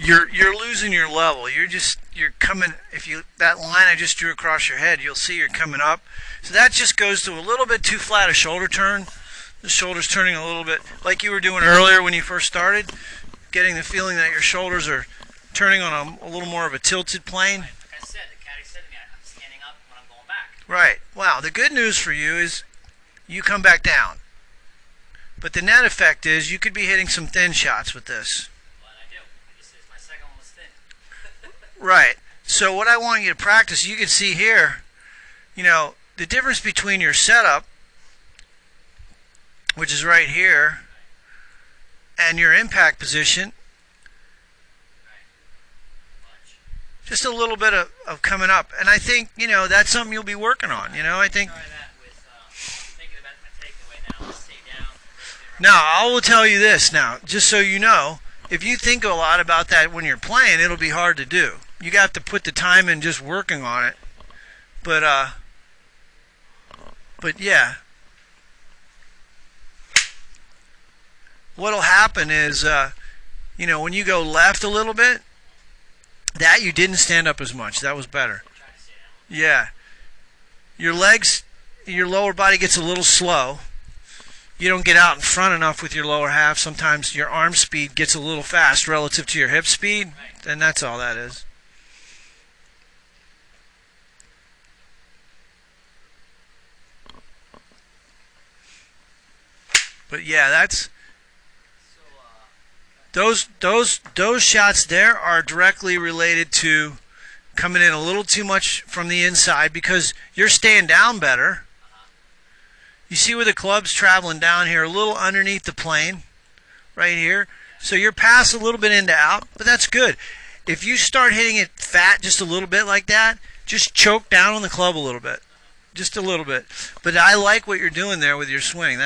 you're losing your level. You're coming, if you, that line I just drew across your head, you'll see you're coming up. So that just goes to a little bit too flat a shoulder turn. The shoulder's turning a little bit like you were doing earlier when you first started, getting the feeling that your shoulders are turning on a little more of a tilted plane. Like I said, the caddy said to me, I'm standing up when I'm going back. Right. Wow. The good news for you is you come back down. But the net effect is you could be hitting some thin shots with this. Well, I do. My second one was thin. Right. So what I want you to practice, you can see here, you know, the difference between your setup, which is right here, and your impact position. Just a little bit of coming up. And I think, you know, that's something you'll be working on. You know, I think. Try that with thinking about my takeaway now. Let's stay down. Now, I will tell you this now, just so you know, if you think a lot about that when you're playing, it'll be hard to do. You got to put the time in just working on it. But yeah. What'll happen is, you know, when you go left a little bit, that you didn't stand up as much. That was better. Yeah. Your legs, your lower body gets a little slow. You don't get out in front enough with your lower half. Sometimes your arm speed gets a little fast relative to your hip speed, and that's all that is. But yeah, that's those shots there are directly related to coming in a little too much from the inside because you're staying down better. You see where the club's traveling down here, a little underneath the plane, right here. So you're past a little bit into out, but that's good. If you start hitting it fat just a little bit like that, just choke down on the club a little bit. Just a little bit. But I like what you're doing there with your swing.